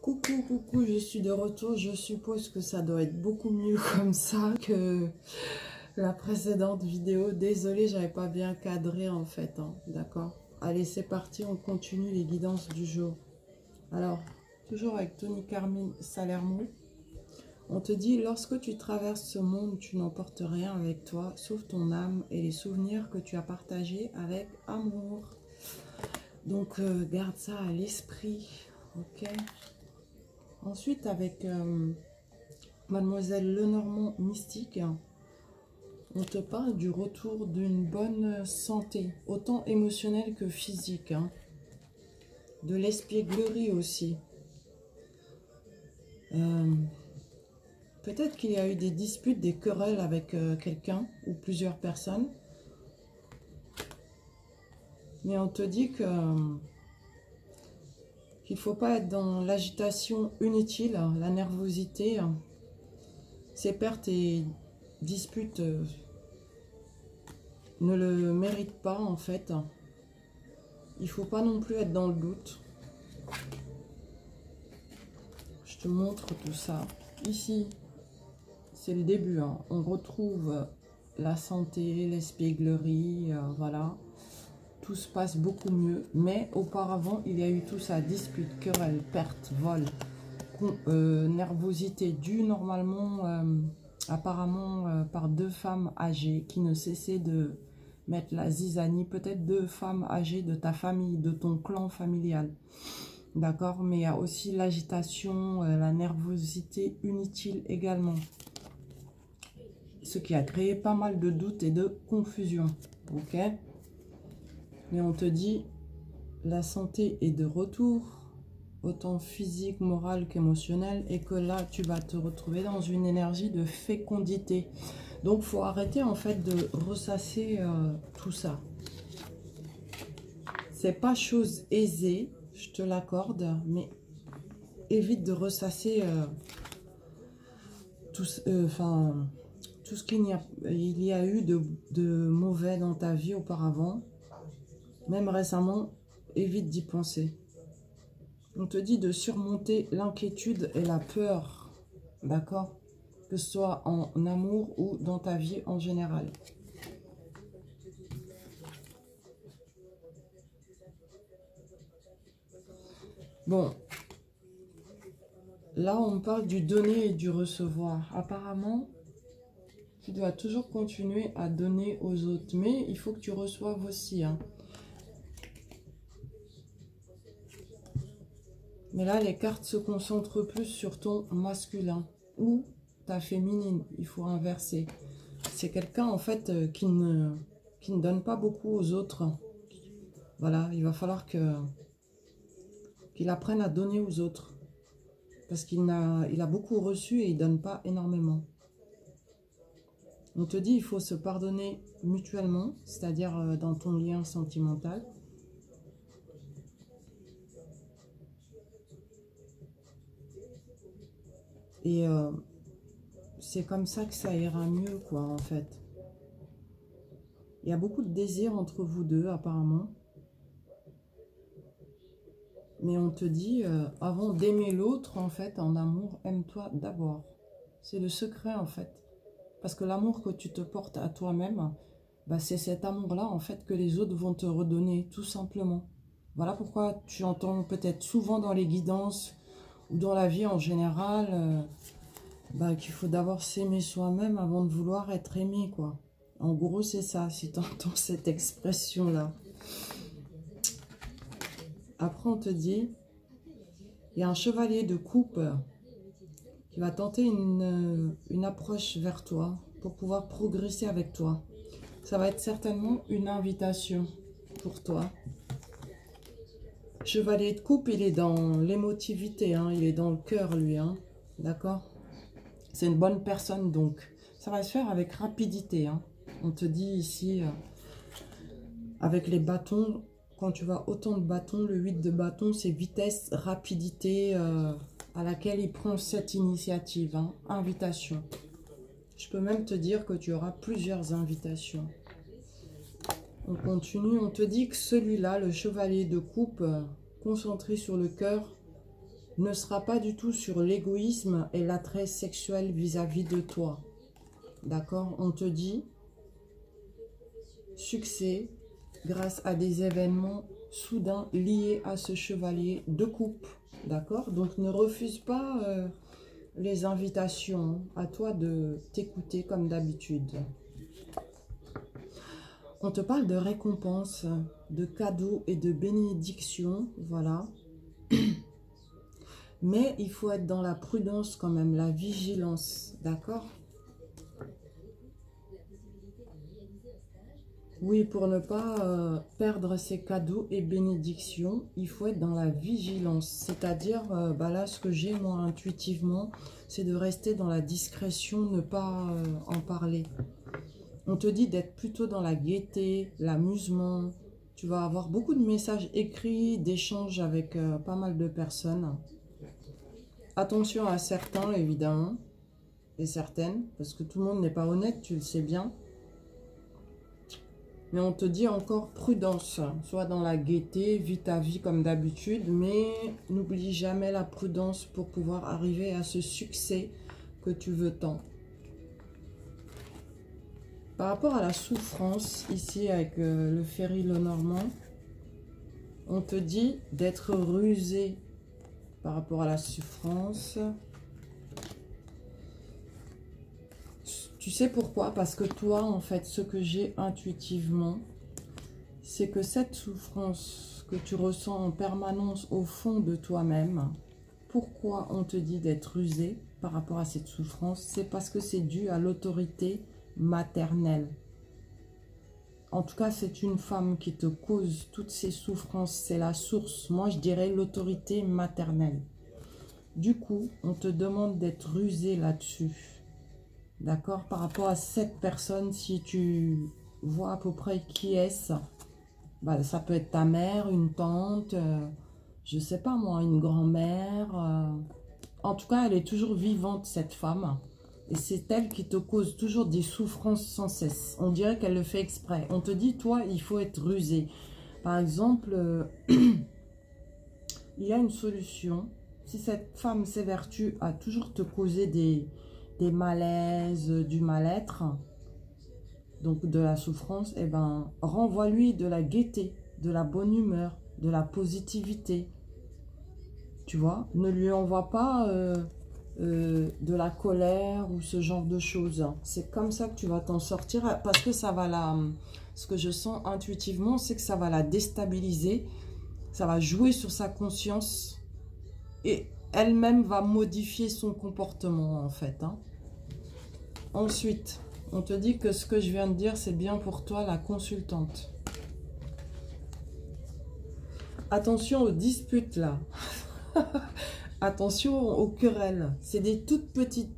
Coucou, coucou, je suis de retour. Je suppose que ça doit être beaucoup mieux comme ça que la précédente vidéo. Désolée, j'avais pas bien cadré en fait, hein. D'accord. Allez, c'est parti, on continue les guidances du jour. Alors, toujours avec Tony Carmine Salermo. On te dit, lorsque tu traverses ce monde, tu n'emportes rien avec toi, sauf ton âme et les souvenirs que tu as partagés avec amour. Donc, garde ça à l'esprit, ok? Ensuite, avec Mademoiselle Lenormand Mystique, on te parle du retour d'une bonne santé, autant émotionnelle que physique, hein. De l'espièglerie aussi. Peut-être qu'il y a eu des disputes, des querelles avec quelqu'un ou plusieurs personnes. Mais on te dit que qu'il ne faut pas être dans l'agitation inutile, la nervosité. Ces pertes et disputes ne le méritent pas en fait. Il ne faut pas non plus être dans le doute. Je te montre tout ça. Ici, c'est le début, hein. On retrouve la santé, l'espièglerie, voilà. Tout se passe beaucoup mieux. Mais auparavant, il y a eu tout ça. Dispute, querelle, perte, vol, nervosité due normalement, apparemment, par deux femmes âgées qui ne cessaient de mettre la zizanie. Peut-être deux femmes âgées de ta famille, de ton clan familial. D'accord? Mais il y a aussi l'agitation, la nervosité inutile également. Ce qui a créé pas mal de doutes et de confusion. Ok? Mais on te dit, la santé est de retour, autant physique, morale qu'émotionnelle, et que là, tu vas te retrouver dans une énergie de fécondité. Donc, il faut arrêter en fait de ressasser tout ça. C'est pas chose aisée, je te l'accorde, mais évite de ressasser tout ce qu'il y a eu de mauvais dans ta vie auparavant. Même récemment, évite d'y penser. On te dit de surmonter l'inquiétude et la peur, d'accord? Que ce soit en amour ou dans ta vie en général. Bon, là on parle du donner et du recevoir. Apparemment, tu dois toujours continuer à donner aux autres, mais il faut que tu reçoives aussi, hein. Mais là, les cartes se concentrent plus sur ton masculin ou ta féminine. Il faut inverser. C'est quelqu'un, en fait, qui ne donne pas beaucoup aux autres. Voilà, il va falloir qu'il apprenne à donner aux autres. Parce qu'il a beaucoup reçu et il ne donne pas énormément. On te dit, il faut se pardonner mutuellement, c'est-à-dire dans ton lien sentimental. Et c'est comme ça que ça ira mieux, quoi, en fait. Il y a beaucoup de désir entre vous deux, apparemment. Mais on te dit, avant d'aimer l'autre, en fait, en amour, aime-toi d'abord. C'est le secret, en fait. Parce que l'amour que tu te portes à toi-même, bah, c'est cet amour-là, en fait, que les autres vont te redonner, tout simplement. Voilà pourquoi tu entends peut-être souvent dans les guidances ou dans la vie en général, bah, qu'il faut d'abord s'aimer soi-même avant de vouloir être aimé, quoi. En gros, c'est ça, si tu entends cette expression-là. Après, on te dit, il y a un chevalier de coupe qui va tenter une approche vers toi pour pouvoir progresser avec toi. Ça va être certainement une invitation pour toi. Chevalier de coupe, il est dans l'émotivité, hein, il est dans le cœur, lui, hein, d'accord? C'est une bonne personne, donc. Ça va se faire avec rapidité, hein. On te dit ici, avec les bâtons, quand tu vois autant de bâtons, le 8 de bâtons, c'est vitesse, rapidité à laquelle il prend cette initiative, hein, invitation. Je peux même te dire que tu auras plusieurs invitations. On continue, on te dit que celui-là, le chevalier de coupe, concentré sur le cœur, ne sera pas du tout sur l'égoïsme et l'attrait sexuel vis-à-vis de toi. D'accord? On te dit succès grâce à des événements soudains liés à ce chevalier de coupe. D'accord? Donc ne refuse pas les invitations. À toi de t'écouter comme d'habitude. On te parle de récompenses, de cadeaux et de bénédictions. Voilà. Mais il faut être dans la prudence quand même, la vigilance. D'accord? Oui, pour ne pas perdre ces cadeaux et bénédictions, il faut être dans la vigilance. C'est-à-dire, là, ce que j'ai, moi, intuitivement, c'est de rester dans la discrétion, ne pas en parler. On te dit d'être plutôt dans la gaieté, l'amusement. Tu vas avoir beaucoup de messages écrits, d'échanges avec pas mal de personnes. Attention à certains, évidemment, et certaines, parce que tout le monde n'est pas honnête, tu le sais bien. Mais on te dit encore prudence, soit dans la gaieté, vis ta vie comme d'habitude, mais n'oublie jamais la prudence pour pouvoir arriver à ce succès que tu veux tant. Par rapport à la souffrance, ici avec le Ferry Lenormand, on te dit d'être rusé par rapport à la souffrance. Tu sais pourquoi? Parce que toi, en fait, ce que j'ai intuitivement, c'est que cette souffrance que tu ressens en permanence au fond de toi-même, pourquoi on te dit d'être rusé par rapport à cette souffrance? C'est parce que c'est dû à l'autorité maternelle. En tout cas, c'est une femme qui te cause toutes ces souffrances. C'est la source. Moi, je dirais l'autorité maternelle. Du coup, on te demande d'être rusé là-dessus. D'accord? Par rapport à cette personne, si tu vois à peu près qui est-ce, ça peut être ta mère, une tante, je sais pas moi, une grand-mère. En tout cas, elle est toujours vivante, cette femme. Et c'est elle qui te cause toujours des souffrances sans cesse. On dirait qu'elle le fait exprès. On te dit, toi, il faut être rusé. Par exemple, il y a une solution. Si cette femme s'évertue à toujours te causer des malaises, du mal-être, donc de la souffrance, eh ben, renvoie-lui de la gaieté, de la bonne humeur, de la positivité. Tu vois, ne lui envoie pas de la colère ou ce genre de choses. C'est comme ça que tu vas t'en sortir, parce que ça va la... Ce que je sens intuitivement, c'est que ça va la déstabiliser, ça va jouer sur sa conscience et elle-même va modifier son comportement en fait. Ensuite, on te dit que ce que je viens de dire, c'est bien pour toi, la consultante. Attention aux disputes là. Attention aux querelles. C'est des toutes petites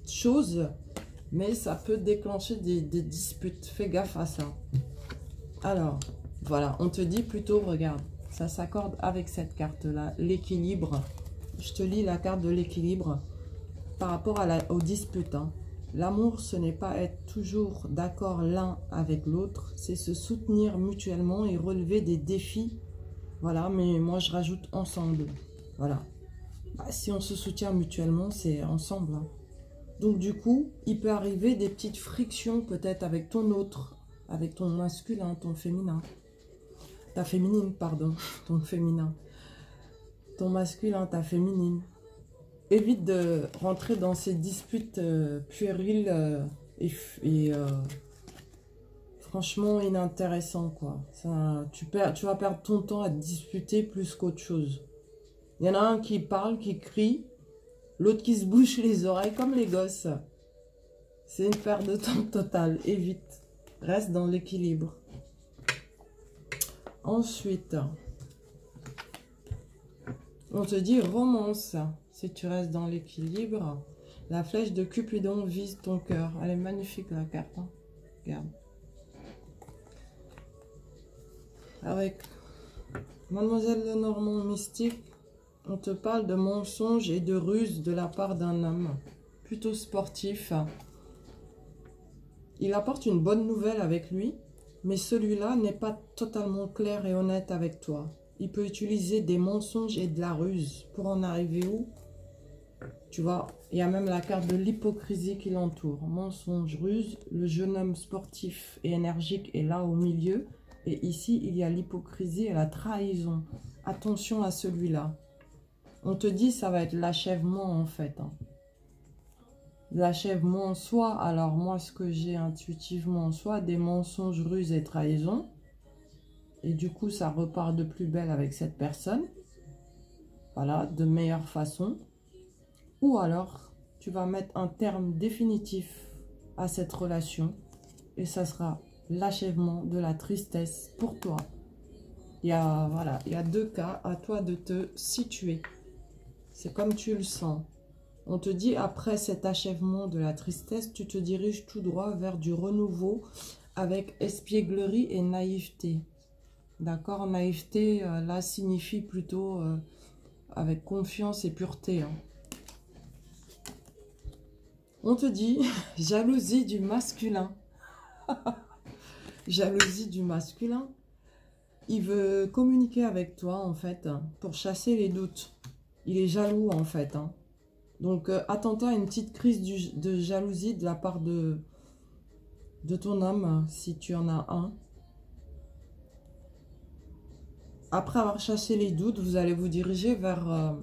choses, mais ça peut déclencher des disputes. Fais gaffe à ça. Alors, voilà, on te dit plutôt, regarde, ça s'accorde avec cette carte-là, l'équilibre. Je te lis la carte de l'équilibre par rapport aux disputes. L'amour, ce n'est pas être toujours d'accord l'un avec l'autre, c'est se soutenir mutuellement et relever des défis. Voilà, mais moi je rajoute ensemble. Voilà. Si on se soutient mutuellement, c'est ensemble. Donc du coup, il peut arriver des petites frictions peut-être avec ton autre, avec ton masculin, ton féminin. Ta féminine, pardon, ton féminin. Ton masculin, ta féminine. Évite de rentrer dans ces disputes puériles et franchement inintéressantes, quoi. Ça, tu vas perdre ton temps à te disputer plus qu'autre chose. Il y en a un qui parle, qui crie, l'autre qui se bouche les oreilles comme les gosses. C'est une perte de temps totale. Évite. Reste dans l'équilibre. Ensuite, on te dit romance. Si tu restes dans l'équilibre, la flèche de Cupidon vise ton cœur. Elle est magnifique la carte. Regarde. Avec Mademoiselle Lenormand mystique, on te parle de mensonges et de ruses de la part d'un homme plutôt sportif. Il apporte une bonne nouvelle avec lui, mais celui-là n'est pas totalement clair et honnête avec toi. il peut utiliser des mensonges et de la ruse pour en arriver où? Tu vois, il y a même la carte de l'hypocrisie qui l'entoure. Mensonge, ruse, le jeune homme sportif et énergique est là au milieu. Et ici, il y a l'hypocrisie et la trahison. Attention à celui-là. On te dit ça va être l'achèvement en fait. Hein. L'achèvement soit, alors moi ce que j'ai intuitivement, soit des mensonges, ruses et trahisons. Et du coup, ça repart de plus belle avec cette personne. Voilà, de meilleure façon. Ou alors, tu vas mettre un terme définitif à cette relation. Et ça sera l'achèvement de la tristesse pour toi. Voilà, il y a deux cas, à toi de te situer. C'est comme tu le sens. On te dit, après cet achèvement de la tristesse, tu te diriges tout droit vers du renouveau avec espièglerie et naïveté. D'accord? Naïveté, là, signifie plutôt avec confiance et pureté. Hein. On te dit, jalousie du masculin. Jalousie du masculin. Il veut communiquer avec toi, en fait, pour chasser les doutes. Il est jaloux, en fait. Hein. Donc, attends-toi à une petite crise de jalousie de la part de ton homme, si tu en as un. Après avoir chassé les doutes, vous allez vous diriger vers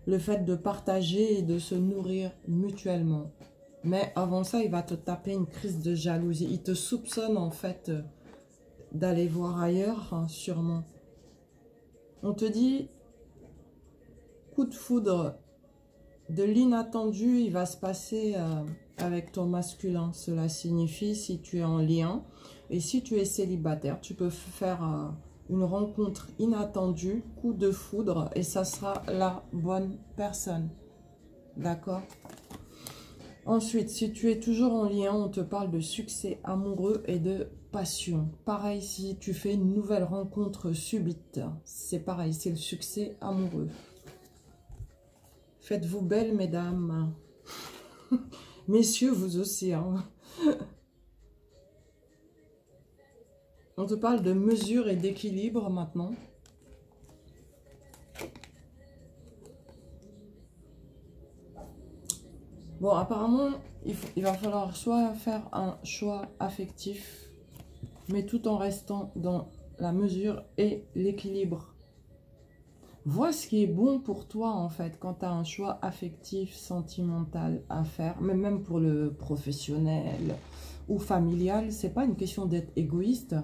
le fait de partager et de se nourrir mutuellement. Mais avant ça, il va te taper une crise de jalousie. Il te soupçonne, en fait, d'aller voir ailleurs, hein, sûrement. On te dit, coup de foudre, de l'inattendu, il va se passer avec ton masculin. Cela signifie, si tu es en lien, et si tu es célibataire, tu peux faire une rencontre inattendue, coup de foudre, et ça sera la bonne personne. D'accord? Ensuite, si tu es toujours en lien, on te parle de succès amoureux et de passion. Pareil, si tu fais une nouvelle rencontre subite, c'est pareil, c'est le succès amoureux. Faites-vous belle, mesdames. Messieurs, vous aussi. Hein. On te parle de mesure et d'équilibre maintenant. Bon, apparemment, il va falloir soit faire un choix affectif, mais tout en restant dans la mesure et l'équilibre. Vois ce qui est bon pour toi, en fait, quand tu as un choix affectif, sentimental à faire, mais même pour le professionnel ou familial, c'est pas une question d'être égoïste.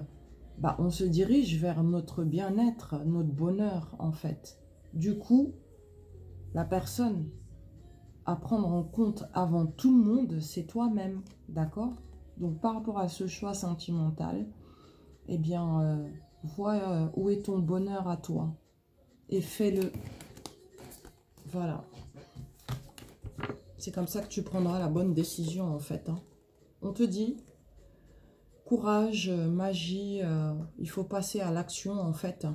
Bah, on se dirige vers notre bien-être, notre bonheur, en fait. Du coup, la personne à prendre en compte avant tout le monde, c'est toi-même, d'accord? Donc, par rapport à ce choix sentimental, eh bien, vois où est ton bonheur à toi et fais-le. Voilà. C'est comme ça que tu prendras la bonne décision, en fait. Hein. On te dit, courage, magie, il faut passer à l'action, en fait.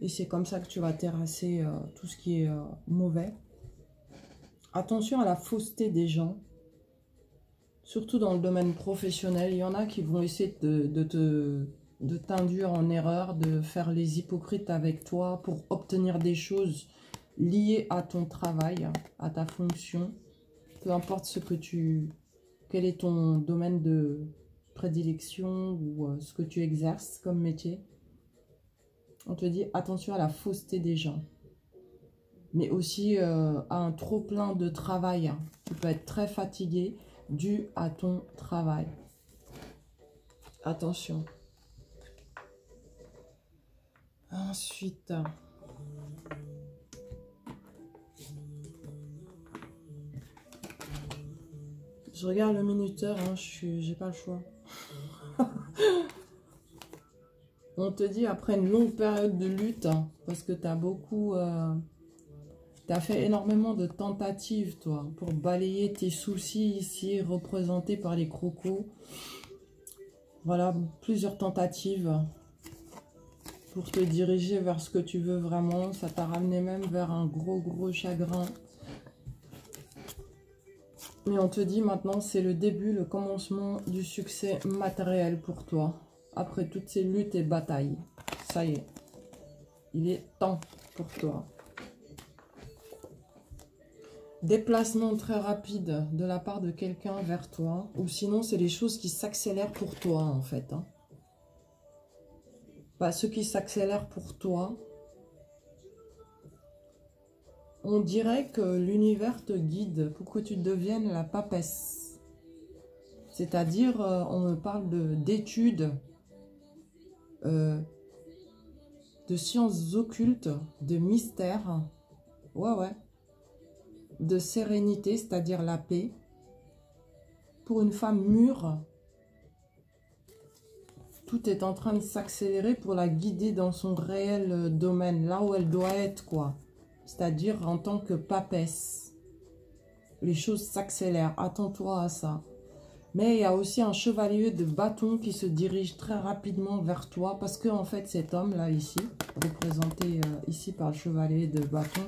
Et c'est comme ça que tu vas terrasser tout ce qui est mauvais. Attention à la fausseté des gens, surtout dans le domaine professionnel. Il y en a qui vont essayer de t'induire en erreur, de faire les hypocrites avec toi pour obtenir des choses liées à ton travail, à ta fonction. Peu importe quel est ton domaine de prédilection ou ce que tu exerces comme métier. On te dit attention à la fausseté des gens. Mais aussi à un trop-plein de travail. Tu peux être très fatigué dû à ton travail. Attention. Ensuite, je regarde le minuteur, hein, j'ai pas le choix. On te dit après une longue période de lutte, hein, parce que tu as beaucoup... tu as fait énormément de tentatives, toi, pour balayer tes soucis ici, représentés par les crocos. Voilà, plusieurs tentatives pour te diriger vers ce que tu veux vraiment. Ça t'a ramené même vers un gros chagrin. Mais on te dit maintenant, c'est le début, le commencement du succès matériel pour toi. Après toutes ces luttes et batailles. Ça y est. Il est temps pour toi. Déplacement très rapide de la part de quelqu'un vers toi. Ou sinon, c'est les choses qui s'accélèrent pour toi, en fait. Hein. Bah, ce qui s'accélère pour toi, on dirait que l'univers te guide pour que tu deviennes la papesse. C'est-à-dire, on me parle d'études, de sciences occultes, de mystères. Ouais, ouais. De sérénité, c'est-à-dire la paix. Pour une femme mûre, tout est en train de s'accélérer pour la guider dans son réel domaine, là où elle doit être, quoi. C'est-à-dire en tant que papesse. Les choses s'accélèrent, attends-toi à ça. Mais il y a aussi un chevalier de bâton qui se dirige très rapidement vers toi, parce que en fait cet homme-là ici, représenté ici par le chevalier de bâton,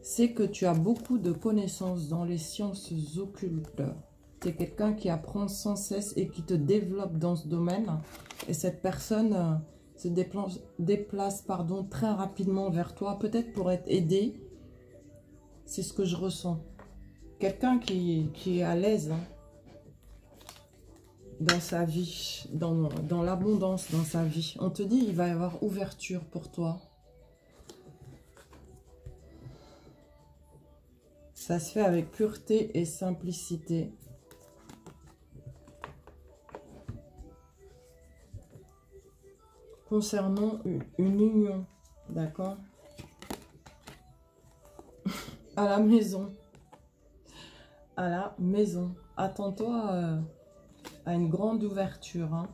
c'est que tu as beaucoup de connaissances dans les sciences occultes. Tu es quelqu'un qui apprend sans cesse et qui te développe dans ce domaine. Et cette personne se déplace très rapidement vers toi, peut-être pour être aidé. C'est ce que je ressens. Quelqu'un qui est à l'aise hein, dans sa vie, dans l'abondance dans sa vie. On te dit il va y avoir ouverture pour toi. Ça se fait avec pureté et simplicité. Concernant une union, d'accord? À la maison. À la maison. Attends-toi à une grande ouverture. Hein.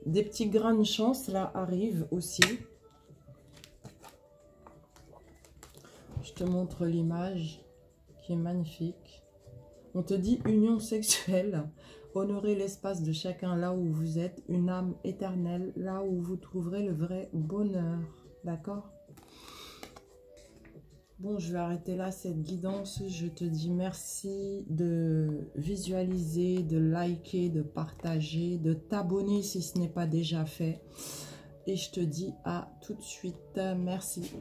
Des petits grains de chance, là, arrivent aussi. Je te montre l'image qui est magnifique. On te dit union sexuelle. Honorez l'espace de chacun là où vous êtes. Une âme éternelle, là où vous trouverez le vrai bonheur. D'accord? Bon, je vais arrêter là cette guidance. Je te dis merci de visualiser, de liker, de partager, de t'abonner si ce n'est pas déjà fait. Et je te dis à tout de suite. Merci.